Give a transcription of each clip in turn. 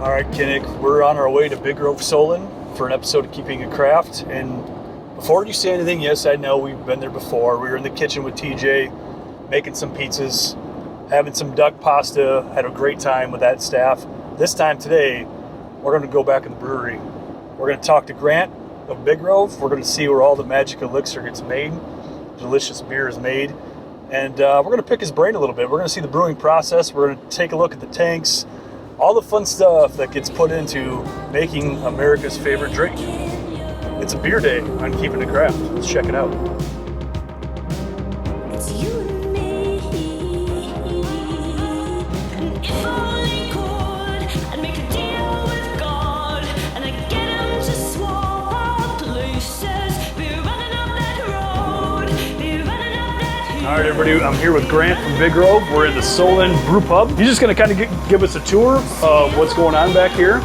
All right, Kinnick, we're on our way to Big Grove, Solon for an episode of Keeping It Craft. And before you say anything, yes, I know we've been there before. We were in the kitchen with TJ, making some pizzas, having some duck pasta, had a great time with that staff. This time today, we're going to go back in the brewery. We're going to talk to Grant of Big Grove. We're going to see where all the magic elixir gets made, delicious beer is made. And we're going to pick his brain a little bit. We're going to see the brewing process. We're going to take a look at the tanks, all the fun stuff that gets put into making America's favorite drink. It's a beer day on Keeping It Craft. Let's check it out. It's you and me. And if only could, I'd make a deal with God, and I'd get him to swap our places. Be running up that road, be running up that hill. All right, everybody, I'm here with Grant from Big Grove. We're in the Solon Brew Pub. He's just going to kind of give us a tour of what's going on back here.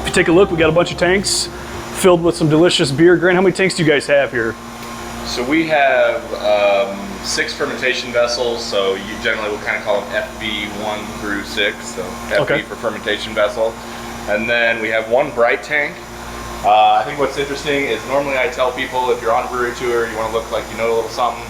If you take a look, we got a bunch of tanks filled with some delicious beer. Grant, how many tanks do you guys have here? So we have 6 fermentation vessels, so you generally will kind of call them FV1 through 6, so FV Okay. for fermentation vessel. And then we have 1 bright tank. I think what's interesting is normally I tell people if you're on a brewery tour, you want to look like you know a little something.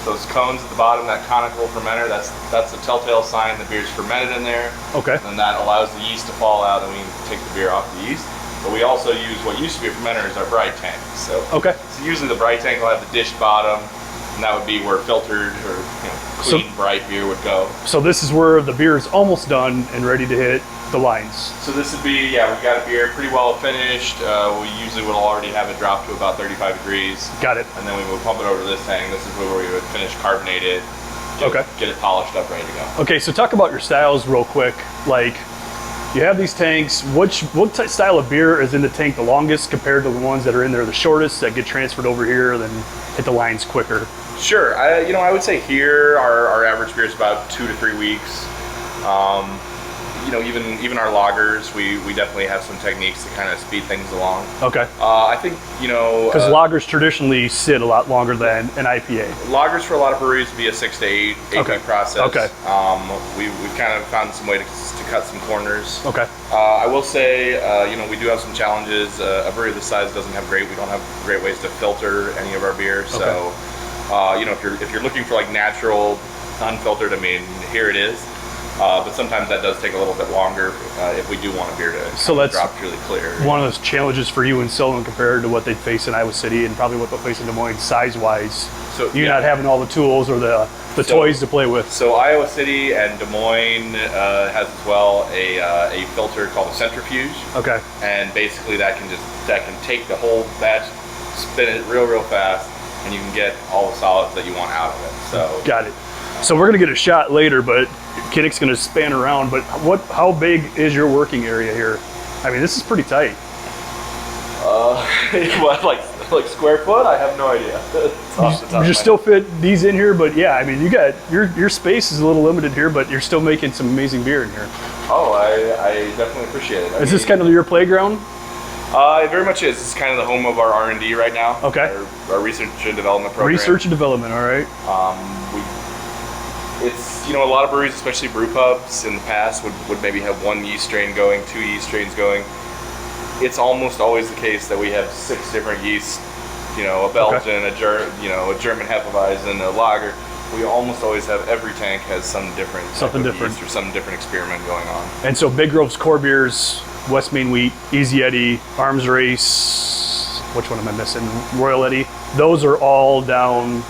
Those cones at the bottom, that conical fermenter, that's a telltale sign the beer's fermented in there. Okay. And that allows the yeast to fall out and we can take the beer off the yeast. But we also use what used to be a fermenter as our bright tank. So, Okay. so usually the bright tank will have the dished bottom, and that would be where filtered or clean, bright beer would go. So this is where the beer is almost done and ready to hit the lines. So this would be, we've got a beer pretty well finished. We usually would already have it drop to about 35 degrees. Got it. And then we would pump it over to this tank. This is where we would finish carbonate it, get it polished up, ready to go. Okay, so talk about your styles real quick. Like, you have these tanks. What style of beer is in the tank the longest compared to the ones that are in there the shortest that get transferred over here then hit the lines quicker? Sure. I would say here our average beer is about 2 to 3 weeks. Even our lagers, we definitely have some techniques to kind of speed things along. Okay. I think because lagers traditionally sit a lot longer than an IPA. Lagers for a lot of breweries would be a 6 to 8 week process. Okay. We've kind of found some way to cut some corners. Okay. I will say, we do have some challenges. A brewery this size we don't have great ways to filter any of our beer. So, if you're looking for like natural, unfiltered, here it is. But sometimes that does take a little bit longer if we do want a beer to drop really clear. One of those challenges for you in Solon compared to what they face in Iowa City and probably what they'll face in Des Moines size-wise. So you're not having all the tools or the toys to play with. So Iowa City and Des Moines has as well a filter called a centrifuge. Okay. And basically that can take the whole batch, spin it real fast, and you can get all the solids that you want out of it. So got it. So we're gonna get a shot later, but Kinnick's gonna span around. But how big is your working area here? This is pretty tight. What, like square foot? I have no idea. You still fit these in here, but yeah, you got your space is a little limited here, but you're still making some amazing beer in here. Oh, I definitely appreciate it. Is this kind of your playground? It very much is. It's kind of the home of our R&D right now. Okay. Our research and development program. Research and development, all right. It's, a lot of breweries, especially brew pubs in the past, would maybe have 1 yeast strain going, 2 yeast strains going. It's almost always the case that we have 6 different yeasts, a Belgian, a German Hefeweizen, a lager. We almost always have, every tank has some different yeast or some different experiment going on. And so Big Grove's core beers, West Main Wheat, Easy Eddie, Arms Race, which one am I missing? Royal Eddie. Those are all down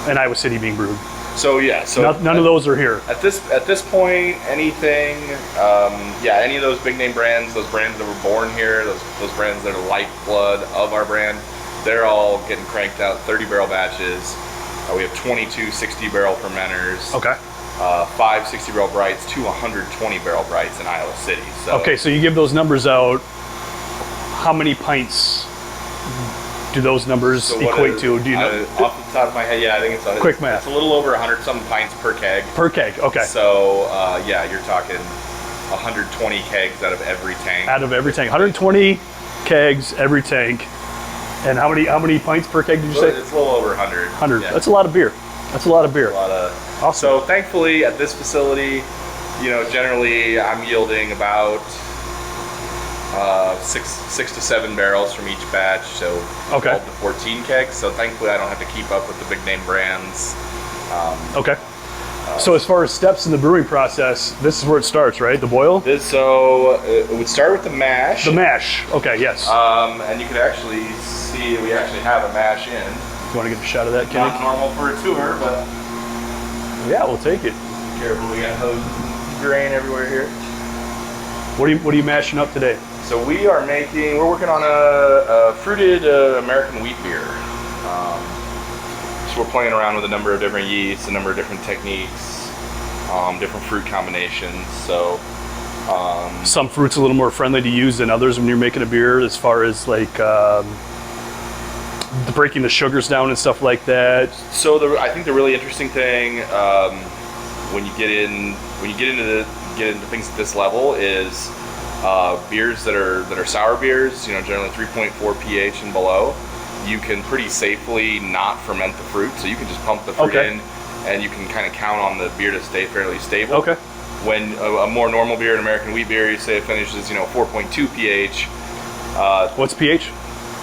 in Iowa City being brewed. So none of those are here. At this point, anything, any of those big name brands, those brands that were born here, those brands that are lifeblood of our brand, they're all getting cranked out 30 barrel batches. We have 22 60 barrel fermenters. Okay. 5 60 barrel brights, 2 120 barrel brights in Iowa City. So okay, so you give those numbers out. How many pints do those numbers equate to? Do you know? Off the top of my head, I think it's quick math. It's a little over 100 some pints per keg. Per keg, okay. So you're talking 120 kegs out of every tank. Out of every tank, 120 kegs every tank. And how many pints per keg did you say? It's a little over 100. 100. Yeah. That's a lot of beer. That's a lot of beer. Awesome. So thankfully, at this facility, generally I'm yielding about 6 to 7 barrels from each batch, so Okay. 12 to 14 kegs. So thankfully I don't have to keep up with the big name brands. Okay. So as far as steps in the brewing process, this is where it starts, right? The boil? It would start with the mash. The mash. Okay, yes. And you can actually see we actually have a mash in. You want to get a shot of that, Kenny? Not normal for a tour, but Yeah, we'll take it. careful, we got hose grain everywhere here. What are you mashing up today? So we're working on a fruited American wheat beer. So we're playing around with a number of different yeasts, a number of different techniques, different fruit combinations. So Some fruits a little more friendly to use than others when you're making a beer, as far as like breaking the sugars down and stuff like that. I think the really interesting thing when you get into things at this level is beers that are sour beers, generally 3.4 pH and below. You can pretty safely not ferment the fruit, so you can just pump the fruit in, and you can kind of count on the beer to stay fairly stable. Okay. When a more normal beer, an American wheat beer, you say it finishes 4.2 pH. What's pH?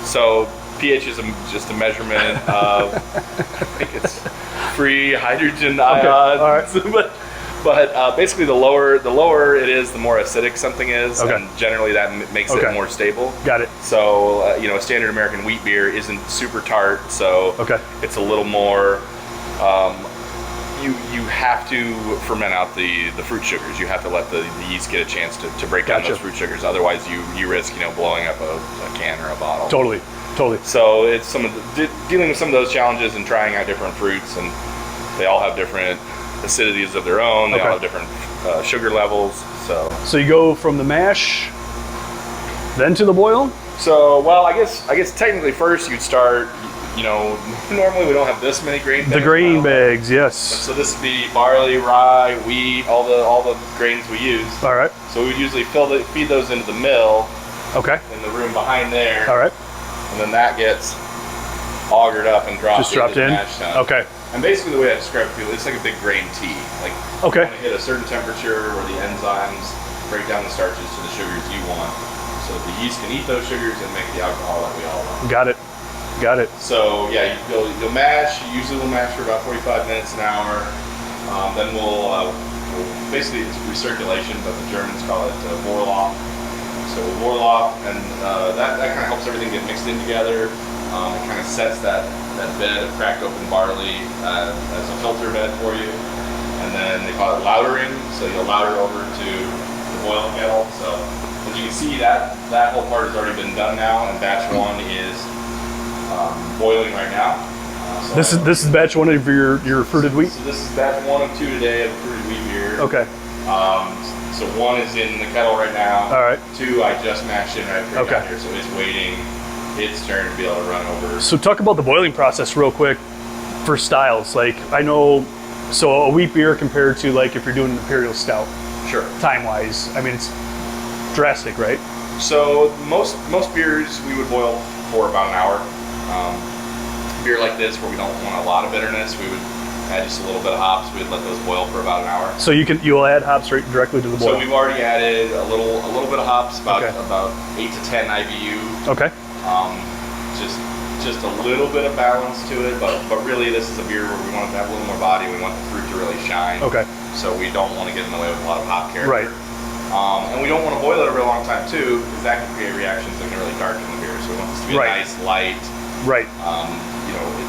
So pH is just a measurement of, I think it's free hydrogen ions. All right. But basically, the lower it is, the more acidic something is, and generally that makes it more stable. Got it. So a standard American wheat beer isn't super tart, so it's a little more. You have to ferment out the fruit sugars. You have to let the yeast get a chance to break down those fruit sugars. Otherwise, you risk blowing up a can or a bottle. Totally. So it's dealing with some of those challenges and trying out different fruits, and they all have different acidities of their own. They all have different sugar levels. So you go from the mash, then to the boil. So I guess technically first you'd start. Normally we don't have this many grain bags. The grain bags, yes. So this would be barley, rye, wheat, all the grains we use. All right. So we would usually feed those into the mill. Okay. In the room behind there. All right. And then that gets augered up and dropped in. Mash tun. Okay. And basically the way I describe it to people, it's like a big grain tea. Like you want to hit a certain temperature where the enzymes break down the starches to the sugars you want, so the yeast can eat those sugars and make the alcohol that we all want. Got it. So yeah, you'll mash. Usually we'll mash for about 45 minutes, an hour. Then we'll basically it's recirculation, but the Germans call it Vorlauf. So we'll Vorlauf, and that kind of helps everything get mixed in together. It kind of sets that bed of cracked open barley as a filter bed for you. And then they call it lautering, so you'll lauter over to the boil kettle. So as you can see, that whole part has already been done now, and batch 1 is boiling right now. This is batch 1 of your fruited wheat? So this is batch 1 of 2 today of fruited wheat beer. Okay. So 1 is in the kettle right now. All right. 2 I just mashed in right down here, so it's waiting its turn to be able to run over. So talk about the boiling process real quick for styles. Like I know, so a wheat beer compared to like if you're doing an imperial stout. Sure. Time-wise, I mean it's drastic, right? So most beers we would boil for about an hour. Beer like this, where we don't want a lot of bitterness, we would add just a little bit of hops. We'd let those boil for about an hour. So you'll add hops directly to the boil. So we've already added a little bit of hops, about 8 to 10 IBU. Okay. Just a little bit of balance to it, but really this is a beer where we want it to have a little more body. We want the fruit to really shine. Okay. So we don't want to get in the way with a lot of hop character. Right. And we don't want to boil it a real long time too, because that can create reactions that can really darken the beer. So we want this to be a nice, light. Right.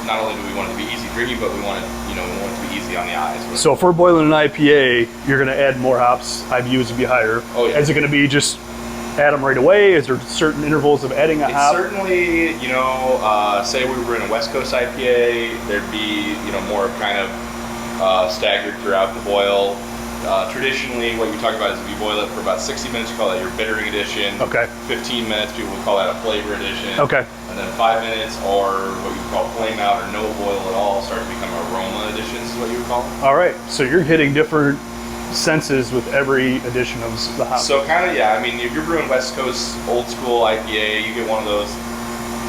Not only do we want it to be easy drinking, but we want it to be easy on the eyes. So if we're boiling an IPA, you're going to add more hops. IBUs would be higher. Oh yeah. Is it going to be just add them right away? Is there certain intervals of adding a hop? Certainly, say we were in a West Coast IPA, there'd be more kind of staggered throughout the boil. Traditionally, what you talk about is if you boil it for about 60 minutes, you call that your bittering edition. Okay. 15 minutes, people would call that a flavor edition. Okay. And then 5 minutes, or what you call flame out or no boil at all, start to become aroma editions, is what you would call them. All right. So you're hitting different senses with every addition of the hop. So kind of, yeah. I mean, if you're brewing West Coast old school IPA, you get one of those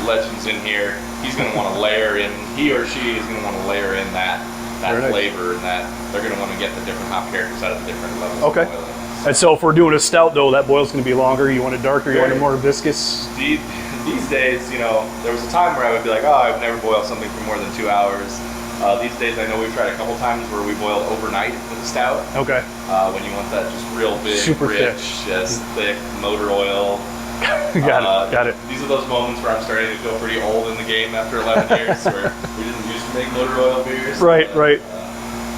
legends in here. He's going to want to layer in. He or she is going to want to layer in that that Very nice. flavor, and that they're going to want to get the different hop characters out of the different levels Okay. of boiling. And so if we're doing a stout though, that boil's going to be longer. You want it darker? You want it more viscous? These days, you know, there was a time where I would be like, oh, I've never boiled something for more than 2 hours. These days, I know we've tried a couple times where we boiled overnight with a stout. Okay. When you want that just real big, Super rich, thick. just thick motor oil. Got it. These are those moments where I'm starting to feel pretty old in the game after 11 years, where we didn't used to make motor oil beers. Right.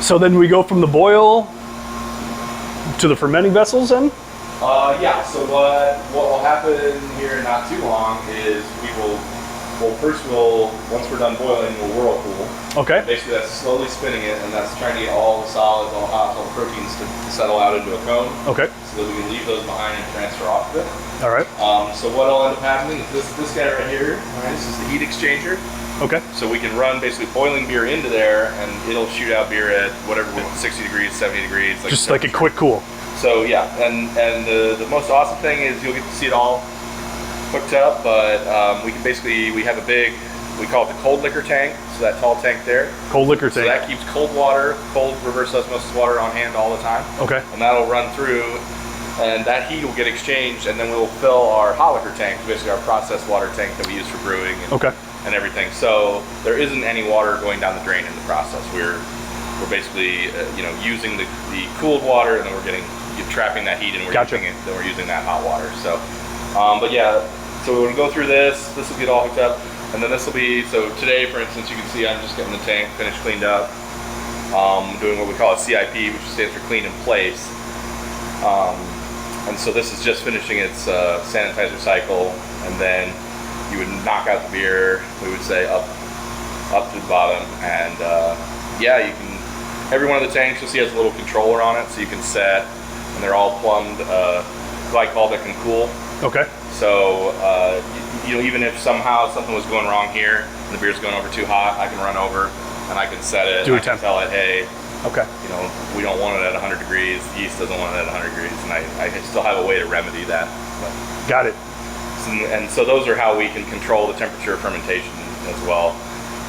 So then we go from the boil to the fermenting vessels then? Yeah, so what will happen here in not too long is once we're done boiling, we'll whirlpool. Okay. Basically, that's slowly spinning it, and that's trying to get all the solids, all the hops, all the proteins to settle out into a cone. Okay. So that we can leave those behind and transfer off of it. All right. So what'll end up happening is this guy right here, right, this is the heat exchanger. Okay. So we can run basically boiling beer into there, and it'll shoot out beer at whatever, 60 degrees, 70 degrees. Just like a quick cool. So yeah, and the most awesome thing is you'll get to see it all hooked up, but we have a big, we call it the cold liquor tank, so that tall tank there. Cold liquor So tank. that keeps cold reverse osmosis water on hand all the time. Okay. And that'll run through, and that heat will get exchanged, and then we'll fill our hot liquor tank, basically our processed water tank that we use for brewing and everything. So there isn't any water going down the drain in the process. We're basically using the cooled water, and then we're trapping that heat, and we're using it. Then we're using that hot water. So, but yeah, so we're gonna go through this. This will get all hooked up, and then this will be. So today, for instance, you can see I'm just getting the tank finished, cleaned up. Doing what we call a CIP, which stands for clean in place. And so this is just finishing its sanitizer cycle, and then you would knock out the beer. We would say up to the bottom, and yeah, you can. Every one of the tanks you'll see has a little controller on it, so you can set, and they're all plumbed glycol that can cool. Okay. So even if somehow something was going wrong here, and the beer's going over too hot, I can run over and I can set it. I can tell it, hey, okay, we don't want it at 100 degrees. The yeast doesn't want it at 100 degrees, and I still have a way to remedy that. But, got it. and so those are how we can control the temperature of fermentation as well.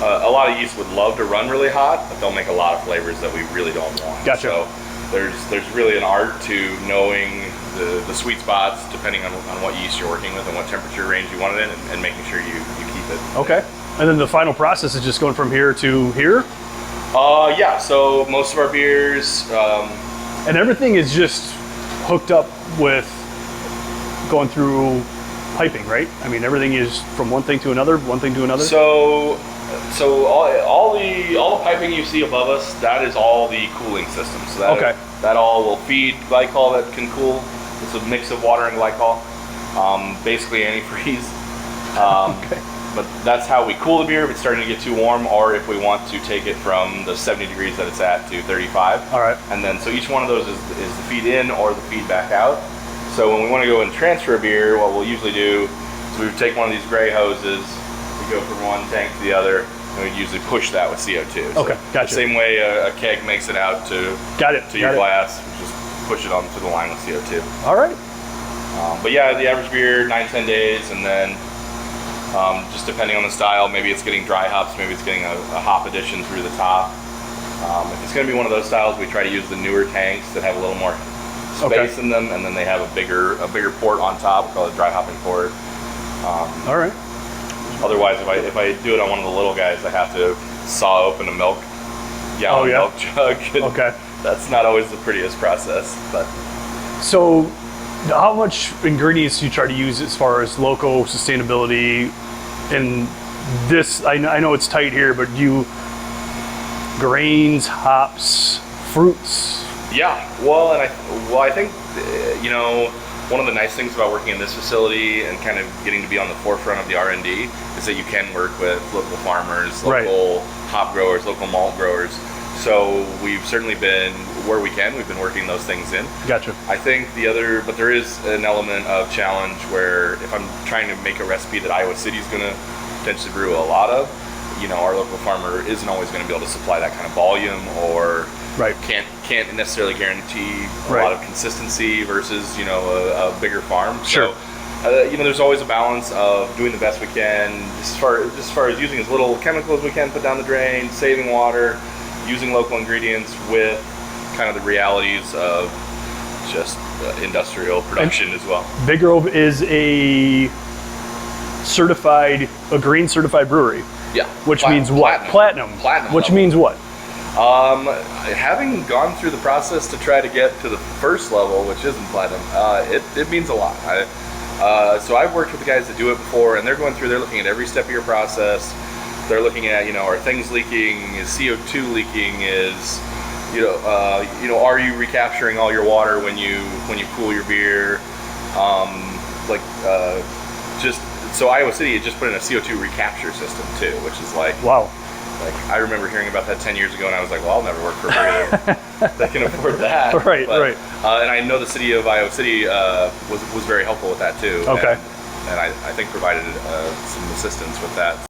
A lot of yeast would love to run really hot, but they'll make a lot of flavors that we really don't want. Gotcha. So there's really an art to knowing the sweet spots depending on what yeast you're working with and what temperature range you want it in, and making sure you keep it. Okay. And then the final process is just going from here to here? Yeah, so most of our beers... and everything is just hooked up with going through piping, right? I mean, everything is from one thing to another, one thing to another? So all the piping you see above us, that is all the cooling system. So that all will feed glycol that can cool. It's a mix of water and glycol, basically antifreeze. Okay. But that's how we cool the beer if it's starting to get too warm, or if we want to take it from the 70 degrees that it's at to 35. All right. And then so each one of those is the feed in or the feed back out. So when we want to go and transfer a beer, what we'll usually do is we would take one of these gray hoses, we go from one tank to the other, and we'd usually push that with CO2. Okay, so gotcha. The same way a keg makes it out to your glass, we just push it onto the line with CO2. All right. But yeah, the average beer, 9-10 days, and then just depending on the style, maybe it's getting dry hops, maybe it's getting a hop addition through the top. If it's going to be one of those styles, we try to use the newer tanks that have a little more space in them, and then they have a bigger port on top. We call it a dry hopping port. All right. Otherwise, if I do it on one of the little guys, I have to saw open a milk jug. Okay. That's not always the prettiest process, but. So, how much ingredients do you try to use as far as local sustainability? And this, I know it's tight here, but grains, hops, fruits. Yeah, well, I think one of the nice things about working in this facility and kind of getting to be on the forefront of the R&D is that you can work with local farmers, local hop growers, local malt growers. So we've certainly been, where we can, we've been working those things in. Gotcha. I think but there is an element of challenge where if I'm trying to make a recipe that Iowa City's going to potentially brew a lot of, our local farmer isn't always going to be able to supply that kind of volume, or can't necessarily guarantee a lot of consistency versus a bigger farm. Sure. So there's always a balance of doing the best we can, as far as using as little chemical as we can put down the drain, saving water. using local ingredients with kind of the realities of just industrial production as well. Big Grove is a green certified brewery, Yeah. which means what? Platinum. Platinum Which level. means what? Having gone through the process to try to get to the first level, which isn't platinum, it means a lot. So I've worked with the guys that do it before, and they're looking at every step of your process. They're looking at, are things leaking? Is CO2 leaking? Is, are you recapturing all your water when you cool your beer? So Iowa City had just put in a CO2 recapture system too, which is like, wow. Like, I remember hearing about that 10 years ago, and I was like, well, I'll never work for a brewery that can afford that. Right. And I know the city of Iowa City was very helpful with that too. Okay. And I think provided some assistance with that.